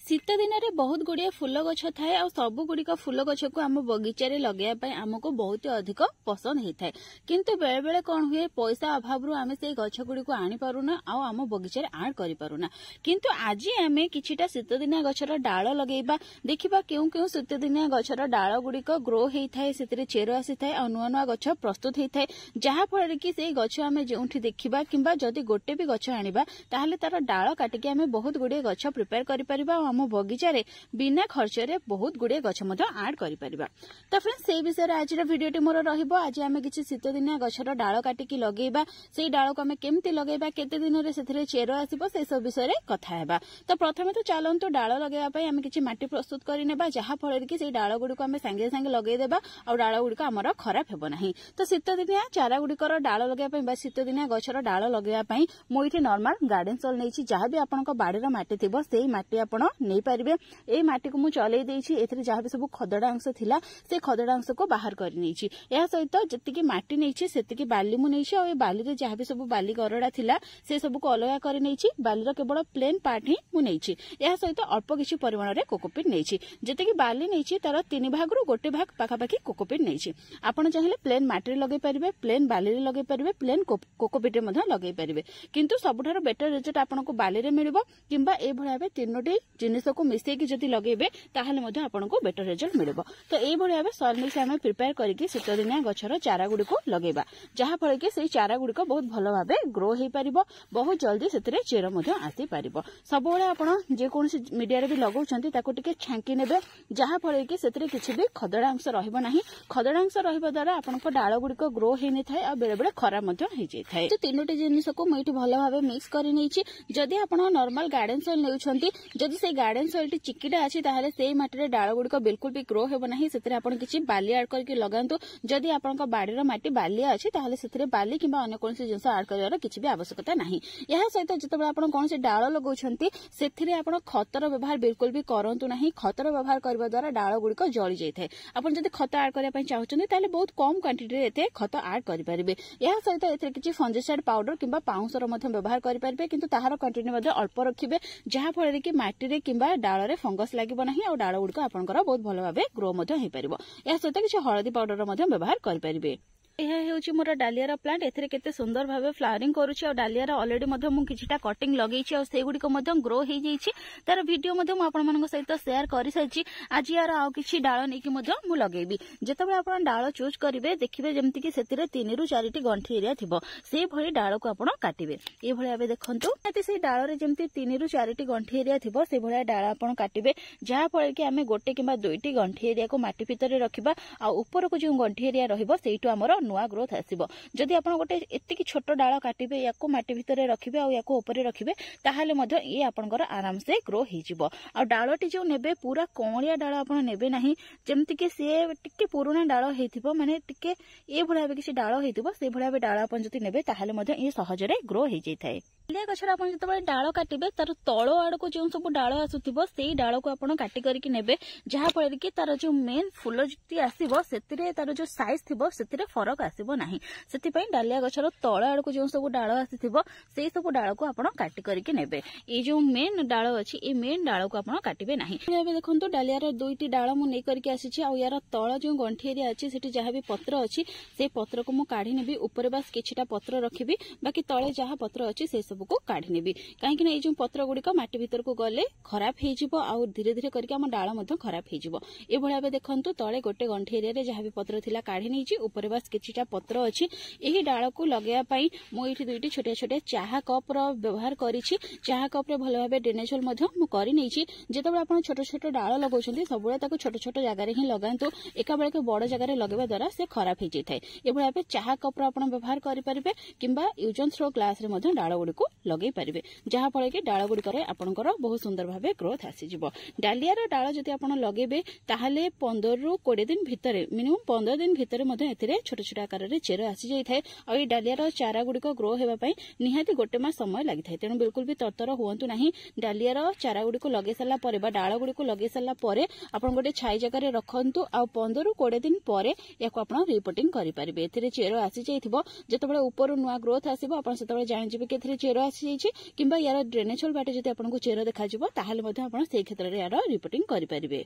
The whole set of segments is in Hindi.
शीत दिन में बहुत गुड़िया फूल गछ थाए आ सब गुड़िक फूल गछ को आम बगीचे लगाई आमको बहुत अधिक पसंद होता है किंतु बेले बेले कौन हुए पैसा अभाव आम से गछ गुड़ी को आनी पारुना आम बगीचे आड कर पारुना किंतु आज आम किछिटा शीत दिनिया गछर डाल लगेबा देखिबा केउ केउ शीत दिनिया गछर डाल गुड़िक ग्रो होता है से चेर आसी थाए आ नुआ नुआ गछ प्रस्तुत होता है जहाँ फल कि से गछ आम जोठी देखा किंबा जदि गोटे भी गछ आनिबा ताहले तार डाल काटिकी आम बहुत गुड़े गछ प्रिपेयर कर परिबा आम बगीचारे बिना खर्चरे बहुत गुड़े गछ आड कर परिबा। तो फ्रेंड्स से विषय आज भिडियोटी मोर रहिबो आज आम किछि शीत दिनिया गछर डाल काटिकी लगेबा से डाल को आम केमती लगेबा केते दिन रे सेथिरे चेर आसीबो से सब विषय रे कथा हेबा। तो प्रथमे तो चलंतु डाल लगेबा पई आम किछि माटी प्रस्तुत करि नेबा जहाँ फल कि से डाल गुडी को आम संगे संगे लगे देबा और डाल गुडी को हमर खराब हेबो नाही। तो शीत दिनिया चारा गुडीकर डाल लगेबा पई बा शीत दिनिया गछर डाल लगेबा पई मो इठी नॉर्मल गार्डन सॉइल नेछि जहाँ भी आपनका बाडीर माटी थिबो सेही माटी आपण नै पारिबे। ए माटी को मु चलै देछि एथिरे जहाँ भी सब खदड़ा अंश थिला से खदड़ा अंश को बाहर करि नेछि या सहित जतिकी माटी नेछि सेतिकी बाली मु नेछि और ए बाली रे जहाँ भी सब बाली गरडा थिला से सब को अलगा करि नेछि बाली रो केवल प्लेन पार्ट ही मु नेछि या सहित अल्प किछि परिमाण रे कोकोपीट नेछि जतिकी बाली नेछि तार 3 भाग रु गोटे भाग पाखापाखी कोकोपीट नेछि आपण चाहिले प्लेन माटी रे लगे परिबे प्लेन बाली रे लगे परिबे प्लेन कोकोपीट रे मध लगे परिबे किंतु सबठारो बेटर रिजल्ट आपनको बाली रे मिलिबो किंबा ए भलिया बे तीनोटी जिनिस को मिसेई कि जति लगेबे ताहाले मध आपनको बेटर रिजल्ट मिलिबो। तो ए भलिया बे सॉइल मिक्स हम प्रिपेयर करके शीत दिनिया गछर चारा गुडी को लगेबा जहाँ फल कि सेई चारा गुडी को बहुत भलो भाबे ग्रो हेई परिबो बहुत जल्दी सेतरे चेर मध आसी परिबो। सब बेले आपण जे कोनसी मीडिया रे भी लगाउछंती ताको टिके छांकी नेबे जहाँ फल कि सेतरे किछि भी खदड़ा अंश रहइबो नाही खदड़ा अंश रहइबो द्वारा आपनको डाल गुडी को ग्रो हेई नै थाए आ बेले बेले खराब मध हेई जाय थाए। तो तीनोटी जिनिस को मैं भलो भाबे मिक्स करि नेछि जदि आपण नॉर्मल गार्डन सॉइल नेउछंती जदि से गार्डन सॉइल टी चिकिटा अछि ताहाले सेई माटी रे डाल गुडी को बिल्कुल भी ग्रो हेबो नाही सेतरे आपण किछि बाली ऐड करके लगांतु जदि आपनका बाडीर माटी बालिया अछि ताहाले सेतरे बाली किबा अन्य कोनसी जिंस ऐड करिवार किछि भी आवश्यकता नाही। यहा सहित जतबे आपण कोनसी डाल लगाउछंती सेथिरे आपण खतर व्यवहार बिल्कुल भी करंतु नाही खतर व्यवहार करबा द्वारा डाल गुडी को जळि जाय थाए आपण जदि खत ऐड करिया पई चाहउछंती ताहाले बहुत कम क्वांटिटी रे एते खत ऐड करि परिबे। यहा सहित एथिरे किछि फंजिसाइड पाउडर किबा पाउंसर मध्ये व्यवहार करि परिबे किंतु ताहार क्वांटिटी मध्ये अल्प रखिबे जहाँ फल कि माटी रे किबा डाल रे फंगस लागिबो नाही और डाल गुडी को आपनकर बहुत भलो भाबे ग्रो मध्ये हेई परिबो। या सहित किछि हळदी पाउडर मध्ये व्यवहार करि परिबे। यह हेउची मोर डालियार प्लांट एथिरे केते सुंदर भाबे फ्लावरिंग करूची और डालियार ऑलरेडी मध्ये मु किछिटा कटिंग लगेइची और सेगुडी को मध्ये ग्रो हेई जाईची तार वीडियो मध्ये मु आपण मानक सहित शेयर करि साइची आज यार आउ किछि डाळ नेकी मध्ये मु लगेबी जेतबे आपण डाळ चूज करिवे देखिबे जेमति कि सेतिरे 3 रु 4 टी गंठी एरिया थिबो से भली डाळ को आपण काटिबे ए भली आबे देखंतु एते से डाळ रे जेमति 3 रु 4 टी गंठी एरिया थिबो से भली डाळ आपण काटिबे जहा फळ कि हमें गोटे किबा 2 टी गंठी एरिया को माटी भितर रखिबा आ ऊपर को जो गंठी एरिया रहिबो सेइटु हमर नुआ ग्रोथ आसीबो। जदि आपण गोटे एतिकी छोट डाळ काटिबे याको माटी भितरे रखिबे आ याको ऊपर रखिबे ताहाले मध्ये ए आपनकर आराम से ग्रो हेई जिवो। आ डाळटी जो नेबे पूरा कोणिया डाळ आपण नेबे नाही जेमति कि से टिके पुराना डाळ हेइथिबो माने टिके ए भलिया बे किछि डाळ हेइथिबो से भलिया बे डाळ आपण जति नेबे ताहाले मध्ये ए सहजरे ग्रो हेई जाय थाए। डालिया गछर आपण जतबे डाळ काटिबे तार तळो आड़ को जो सब डाळ आसुथिबो सेई डाळ को आपण काटि करके नेबे जहाँ फल कि तार जो मेन फूल जति आसीबो सेतिरे तार जो साइज थिबो सेतिरे फरक आसीबो नाही सेति पई डालिया गछर तळ आड़ को जो सब डाळ आसीथिबो सेई सब डाळ को आपण काटि करके नेबे ए जो मेन डाळ अछि ए मेन डाळ को आपण काटिबे नाही। एबे देखंतु डालियार दुईटी डाळ मु नै करके आसीछि आ यार तळ जो गंठी एरिया अछि सेति जहाँ भी पत्र अछि से पत्र को मु काढी नेबी ऊपर बस किछिटा पत्र रखिबी बाकी तळे जहाँ पत्र अछि से सब को काढी नेबी काहेकि नै जो पत्र गुडी को माटी भीतर को गले खराब हेई जिवो आ धीरे धीरे करके हम डाळ मध्ये खराब हेई जिवो। ए भलिया बे देखंतु तळे गोटे गंठी एरिया रे जहाँ भी पत्र थिला काढी नैछि ऊपर बस किछिटा पत्र अछि एही डाळ को लगेया पई मो इठी दुईटी छोटे छोटे चाहा कप रो व्यवहार करिछि चाहा कप रे भलो भाबे ड्रेनेजल मध्ये मु करि नैछि जेतबे आपण छोटे छोटे डाळ लगाउछन्ती सबुळे ताको छोटे छोटे जगह रे ही लगांतु एका बेले के बड़ जगह रे लगेबा द्वारा से खराब हेई जैथाय। ए भलिया बे चाहा कप रो आपण व्यवहार करि परिबे किंबा यूज एंड थ्रो ग्लास रे मध्ये डाळ गुडी को लगे पारिबे जहाँ फल कि डाळ गुडी करे आपनकर बहुत सुंदर भाबे ग्रोथ आसी जिवो। डालियार डाळ जति आपण लगेबे ताहाले 15 रु 20 दिन भितरे मिनिमम 15 दिन भितरे मध्ये एथिरे छोटे ଛୋଟ आकार में चेर आसी जाए और ये डालियार चारा गुड़िक ग्रो होगापी निहाती गोटे मास समय लगी था। तेणु बिल्कुल भी तरतर हूँ ना। डालियार चारा गुड़िक लगे सारापर डाल गुड़िक लगे सारापर आप गोटे छाई जगह रखु आ 15-20 दिन पर या रिपोर्टिंग करेंगे। ए चेर आसी जाइए जिते ऊपर नुआ ग्रोथ आसो आप जाणिजे कि चेर आसी जाइए कि यार ड्रेनेज होल बाटे जब आपको चेर देखा से क्षेत्र में यार रिपोर्टिंग करेंगे।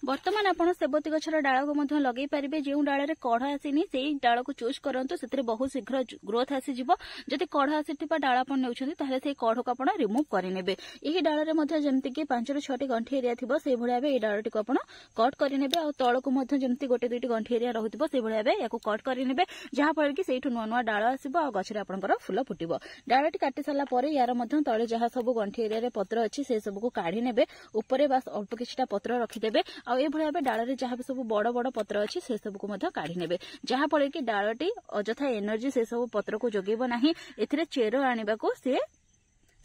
बर्तमान आप सेबती गछर डाल को लगे पारे जो डाल में कढ़ आसीनी से डाल को चूज करूँ से बहुत शीघ्र ग्रोथ आसीज। जदि कढ़ आसी डाल आप नौकरी से कढ़ को आप रिमूव करेंगे। यही डाल में जमीक 5-6 गंठी एरिया थी से भाव ये डाल टी आप कट करेंगे और तल को जमी 1-2 गंठी एरिया रोक से भाव या कट करेंगे जहाँफल कि से नुआ नुआ डाल आसो आ गचर आपंकर फुल फुटब। डालटी काटी सारापर यार तले जहाँ सब गंठी एरिया पत्र अच्छी से सबको काढ़ी ने ऊपर बास अल्प किछिटा पत्र रखिदेवे ये भाव डाल में जहाँ भी सब बड़ बड़ पत्र अच्छी से सबको काढ़ी ने जहाँफल कि डालटी अजथा एनर्जी से सब पत्र को जगेब ना। ए चेर आने को सी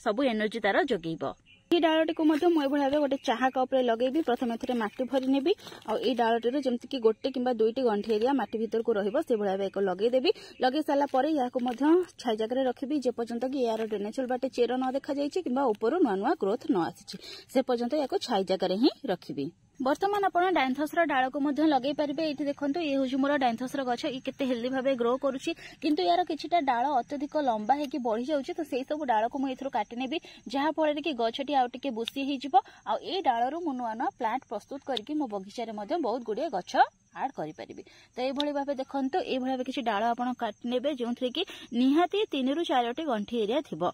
सब एनर्जी तार जगेब। ये डालटी को भाव गोटे चाहा कप्रे लगे प्रथम एटी भरी नेबी और डालटी जमीक 1 किंबा 2टी गंठी एरिया माटी भीतर को रही भाव एक लगेदेवी। लगे सारापर या छाई जगह रखी जेपर्यंत कि यार ड्रेनेज बाटे चेर न देखा जाइए कि ऊपर नुआ नुआ ग्रोथ न आसी से पर्यंत या छाई जगह ही रखी। बर्तमान आप डायंथस डाल को लगे पारे। ये देखो ये हूँ मोर डायंथस गछ ये केते हेल्दी भाव ग्रो करुच्ची किंतु यार किछिटा डाल अत्यधिक लंबा है बढ़ी जाऊँगी तो से सब डाल को मुझे काटी नेबी जहाँफल कि गछटी आउ टिके बुसी हो ये डालू मु नुआ नुआ प्लांट प्रस्तुत करके मो बगीचारे बहुत गुड़िए गछ आड करें। तो ये भाव देखो ये भाव किसी डाल आप काटी नेबे जो कि निहाती 3-4टी गंठी एरिया थिबो।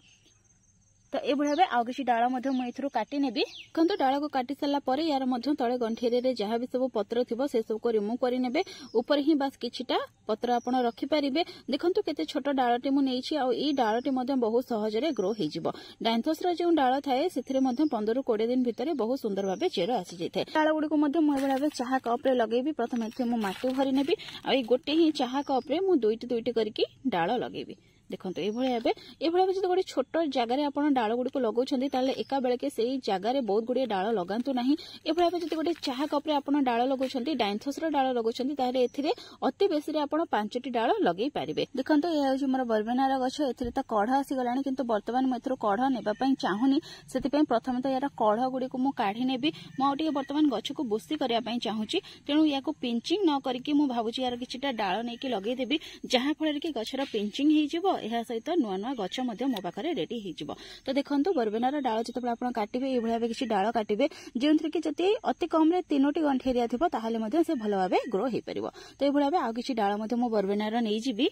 तो ये भाव आउ कि डाल मुझे काटी नेबी कहते डाल को काटी सारापर यार तले गंठी एरिया जहाँ भी सब पत्र थी से सब को रिमूव करेंगे ऊपर ही बास किछिटा पत्र आप रखिपारे। देखो केते छोट डालटी मुझे डालटी बहुत सहजरे ग्रो हो। डायंथस जो डाल थाए से 15-20 दिन भितर बहुत सुंदर भाव चेर आसी जाए। डाल गुड़ी को भाव चाहा कप्रे लगे प्रथम मटी भरी नेबी आ गोटे ही चाहा कप्रे मुझे 2टी करके डाल लगे। देखो ये भाव जो गोटे छोट जगार आप डाल गुड़ी को लगाउछन्ती ताले एका बेलके से जगार बहुत गुड़िए डाल लगातु ना। ये भाव जो गोटे चाहा कप्रे आप डाल लगाउछन्ती डायंथस डाल लगाउछन्ती ताले एथिरे अति बेसी आप 5टी डाल लगे पारे। देखो ये हूँ मोर बरबेनार गछ ए कढ़ आसीगला किंतु बर्तमान मुझे कढ़ नेबापी चाहूनी से प्रथम तो यार कढ़ गुड़ी को काढ़ी नेबी मुझे बर्तमान गछ को बुस्ती करने चाहूँगी। तेणु या पिंचिंग न करके मुझे यार किछिटा डाल नहीं लगेदेवी जहाँफल कि गछर पिंचिंग हो यह सहित नुआ नुआ गछ मो पाखे रेडी हो। तो देखो बरबेनार डाल जो आप काटे ये भाव किसी डाल काटे जो कि जदि अति कम 3टी गंठी एरिया थी ताहले से भल भाव ग्रो हो पार। तो ये भाव आउ कि डाल मो बरबेनार नहीं जीवी।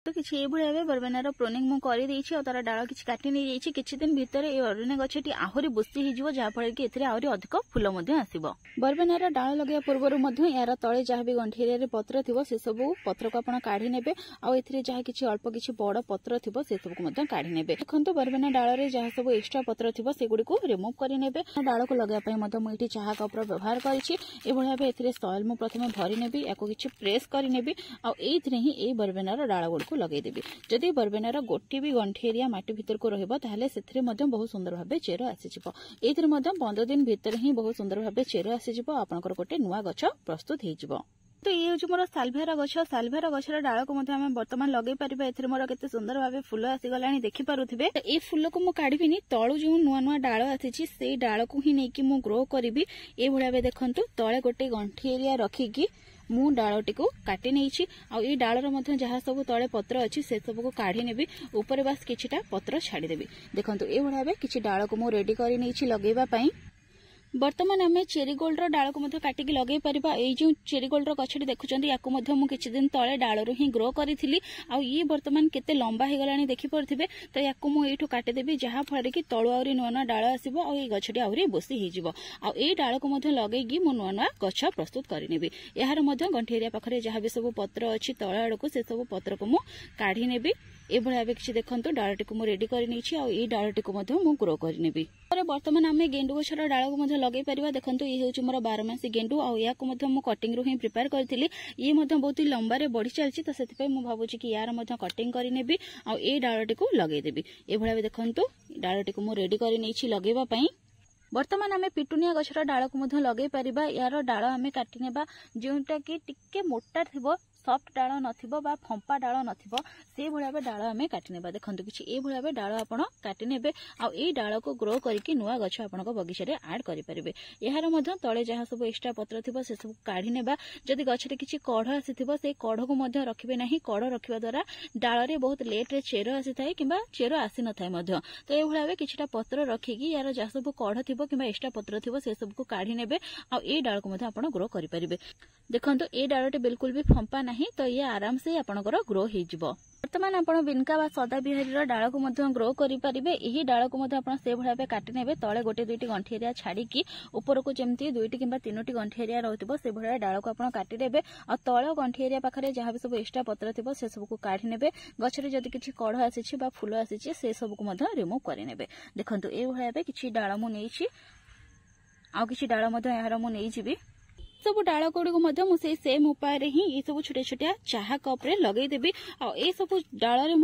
तो किसी ये भाव बरबेनार प्रोनिंग मुझे तार डाल किसी काटी नहीं जाइए किसी दिन भितर ये बरबेना गछटी आहरी बुस्ती हो जहाँफल कि आहरी अधिक फूल आसो। बरबेनार डाल लगे पूर्व यार तले जहाँ भी गंठी एरिया पत्र थी से सब पत्र को आप काढ़ी ने जहाँ किसी अल्प किसी बड़ पत्र थी से सबको काढ़ी ने। देखो बरबेना डाल में जहाँ सब एक्सट्रा पत्र थी से गुड़ी को रिमूव करेंगे। डाल को लगाई मुझे चाहा कप्र व्यवहार कर सॉइल मुझे प्रथम भरी नेबी या किसी प्रेस करेंगे आईथि ही ये बरबेनार डाल गुड़ को लगेदेवी। जदि बरबेनार गोटे भी गंठी एरिया माटी भीतर को रहा से बहुत सुंदर भाव चेर आसीज। ये 15 दिन भितर ही बहुत सुंदर भाव चेर आसीज आपंकर गोटे नुआ गछ प्रस्तुत हो। तो ये हूँ मोर साल्भियार गछ साल्भियार गछर डाल को बर्तमान लगे पारे। ए मोर केते सुंदर भाव फूल आसीगला देखिपे। तो ये फूल को मुझे काढ़ी तलू जो नुआ नुआ डाल आसी से डाल को ही नहीं कि ग्रो करी ये भाव देखु तले गोटे गंठी एरिया रखिकी मु डालटी को काटी नहीं ये डालर जहाँ सब तले पत्र अच्छी से सब को काढ़ी नेबी ऊपर बास किछिटा पत्र छाड़देवी। देखो ये भाव किसी डाल को मुझे रेडी कर लगेवाई। बर्तमान आम चेरीगोल्ड डाल को काटिकी लगे पारिबा। ये जो चेरीगोल्ड गछटी देखुछन्ती याकु मध्य मु किछि दिन तले डालरू ही ग्रो करिथिली आ ये बर्तमान केते लंबा हे गलानी देखि परथिबे। तो याकु मु एठु काटि देबी जहाँ फल कि तळु आउरी नुआ नुआ डाल आसीबो आ ये गछटी आउरी बोसी हे जिवो आ ये डाल को मध्य लगेगी मु नुआ नुआ गछ प्रस्तुत करिनेबी। यार मध्य गंठी एरिया पाखरे जहाँ भी सब पत्र अछि तळ आडकु से सब पत्र को मु काढी नेबी। ये भाव किसी देखो डालटी को रेडी कर डालटी को ग्रो करनेबी। बर्तमान आम गेंडु गछर डाल को लगे पार। देखो ये हूँ मोर 12 गेंडु या कटिंग रू ही प्रिपेयर करी ये बहुत ही लंबारे बढ़ी चलती तो से भावुँ कि यार कटिंग करनेबी आ डालटी को लगेदेवी। ये भाव देखो डालटी को रेडी कर लगेवाई। बर्तमान आम पिटुनिया गछर डाल को लगे पारिबा। यार डाल आम काटी नेबा जोटा कि टिके मोटा थिबो, सफ्ट डाल नथिबो बा फंपा डाल नथिबो, से भलिया डाल आम काटी नेबा। देखंतु किछि ए भलिया डाल आपण काटी नेबे आ ए डाल को ग्रो करके नुआ गछ आपण बगीचा रे ऐड करि परिबे। यार मध्य तळे जहा सब एक्स्ट्रा पत्र थिबो से सब काढी नेबा। जदि गछरे किछि कढ आसीथिबो से कढ को मध्य रखिबे नाही। कढ रखिबा द्वारा डाल रे बहुत लेट रे चेर आसी थाए किबा चेर आसी न थाए मध्य। तो ए भलिया किछिटा पत्र रखिकी यार जहा सब कढ थिबो किबा एक्स्ट्रा पत्र थिबो से सब को काढी नेबे आ ए डाल को मध्य आपण ग्रो करि परिबे। देखंतु ए डालटे बिल्कुल भी फंपा नहीं, तो ये आराम से आपनकर ग्रो हो जिवो। वर्तमान आपण बिनका बा सदा बिहारी डाल को मध्य ग्रो करि परिबे। एही डाल को मध्य आपण से भलिया काटि नेबे। तळे गोटे दुईटी गंठी एरिया छाड़ी की ऊपर को जेमती दुईटी किंबा तीनोटी गंठी एरिया रहथिबो से भलिया डाल को आपण काटि देबे। आ तळे गंठी एरिया पाखरे जहा भी सब एक्स्ट्रा पत्र थिबो से सब को काढी नेबे। गछरे जदि किछि कढ आसीछि बा फूल आसीछि से सब को मध्य रिमूव करि नेबे। देखंतु ए भलिया किछि डाल मु नेछि आ किछि डाल मध्य यार मु नेइ जिबी। सब डाल गुड़ी को सेम उपाय ही ये सब छोटे छोटे चाहा कप रे लगे देबी। आ ए सब डाल रे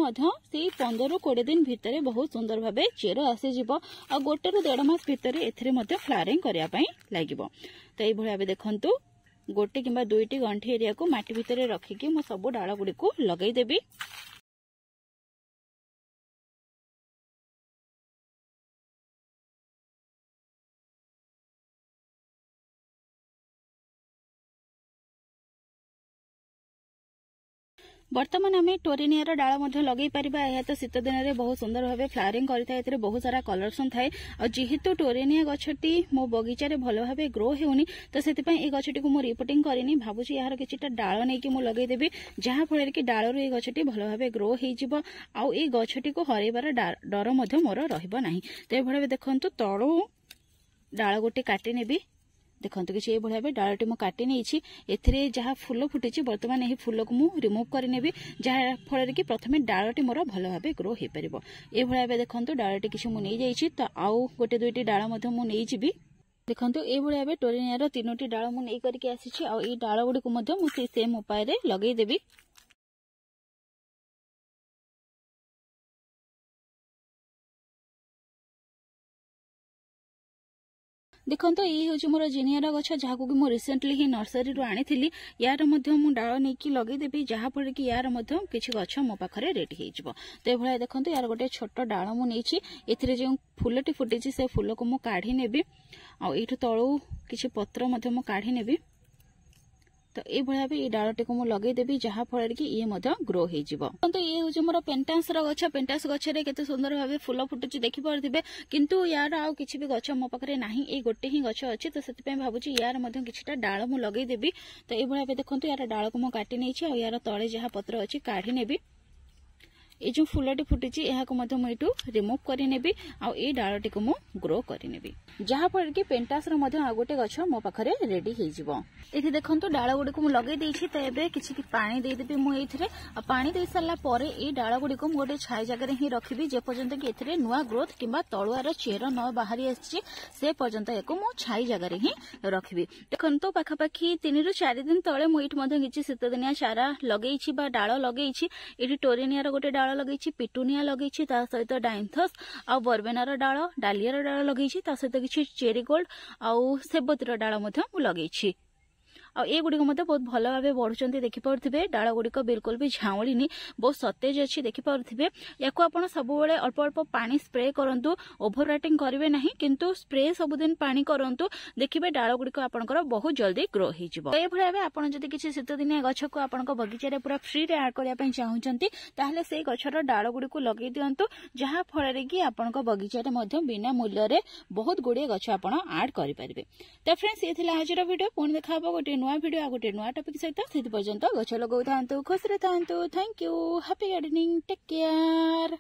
15 ରୁ 20 दिन भितर बहुत सुंदर भाबे चेर आसी जिवो। आ गोटे ରୁ 1.5 मास भितर एथरे मध्य फ्लावरिंग करिया पई लागिवो। तो ए भलिया देखंतु गोटे किंबा दुईटी गंठी एरिया को माटी भितर रखिकी मो सब डाल गुड़ी को लगे देबी। वर्तमान आम टोरेनिया डाल लगे पारिबा। यह तो शीत दिन में बहुत सुंदर भाव फ्लावरिंग करता बहुत सारा कलरसन थाए। जेहेतु टोरेनिया गछटी मो बगीचा रे भल भाव ग्रो होनी तो से गछटी को रिपोर्टिंग करनी भावुची यार किछिटा डाल नहीं कि लगे देबी जहाँ फल कि डाल रू गछटी भल भाव ग्रो हो आउ ए गछटी को हरैबार डर मोर रहिबो नाही। तो ये देखंतु तळु डाल गोटे काटी नेबी। देखंतु कि ये भाव डालटी मु काटी नहीं एथिरे जहाँ फूल फुटी बर्तमान यही फूल को मु रिमूव करनेबी जहाँ फल कि प्रथमे डालटी मोर भल भाव ग्रो हो पार। ये भाव देखंतु डालटी किसी मु नहीं जाइछि तो आउ गोटे दुईटी डाल मध्य मु नहीं जिबी। देखंतु ए भाव टोरेनिया 3टी डाल मु नहीं करके आसीछि आ ए डाल गुडी को मध्य मु सेम उपाय रे लगेई देबी। देखंतु ये हूँ मोर जिनियर गछ जहाँ को मु रिसेंटली ही नर्सरी रू आनी यार मु डाल नहीं लगे देबी जहाँ फल कि यार किसी गछ मो पाखरे रेडी हो। तो ये देखंतु यार गोटे छोट डाल मु नहीं एथिरे जो फूलटी फुटी से फूल को मु काढ़ी नेबी आ एठु तळु किछि पत्र मध्य मु काढ़ी नेबी। तो ये भाव ये डालटी को लगे देबी जहाँ फल कि ये ग्रो हो। तो ये हूँ मोर पेंटास गछ। पेंटास गछरे केते सुंदर भाव फूल फुटुची देखि पारथिबे किंतु यार आउ किछि भी गछ मो पाखरे नाही ए गोटे ही गछ अछि। तो सेति पय भाबुची यार मध्य किछिटा डाल मु लगे देबी। तो ये भाव देखंतु यार डाल को मु काटी नै छी आ यार तळे जहाँ पत्र अछि काढी नेबी। ये जो फूलटी फुटी यह मुझे रिमूव करनेबी आ डालटी को मु ग्रो करनेबी जहाँ फल कि पेंटास आ गोटे गछ मो पाखरे रेडी हो। ये देखो डाल गुड़ी को लगे देछि। तो ये किसी पानी देदेवी मुझे पानी दे सारा पर ये डाल गुड़ी को गोटे छाई जगह ही रखी जेपर्यंत कि एथिरे नुआ ग्रोथ किंबा तलुआर चेर न बाहरी आसी से पर्यंत या छाई जगह ही रखी। देखो पाखापाखि 3 ରୁ 4 दिन तले मुझे किसी शीतदिनिया चारा लगे डाल लगे ये टोरेनिया गोटे डाल लगे पिटुनिया लगे सहित डाइंथस आ बर्बेनार डाल डालियार डाल लगे सहित किसी चेरीगोल्ड आउ सेबतीर डाल लगे आ ये गुड़ी बहुत भल भाव बढ़ुं देखिपे। डाल गुड़िक बिल्कुल भी झाऊनी बहुत सतेज अच्छी देखिपे। या सब अल्प अल्प पानी स्प्रे करूँ ओभर वाटिंग करेंगे ना किंतु स्प्रे सबुदिन पानी करूँ देखिए डाल गुड़िक आपंकर बहुत जल्दी ग्रो हो। आप किसी शीतदिनिया गछ को आप बगीचार पूरा फ्री रे ऐड करने चाहते से गछर डाल गुड़ी को लगे दिंतु जहाँ फल कि आप बगीचार बिना मूल्य बहुत गुड़े गछ आप ऐड करेंगे। तो फ्रेंड्स ये थी आज वीडियो पुणी देखा गोटे नुआ वीडियो आ गोटे नुआ टॉपिक सहित से पर्यंत गछ लगौ था खुशी था। Thank you. Happy gardening. Take care.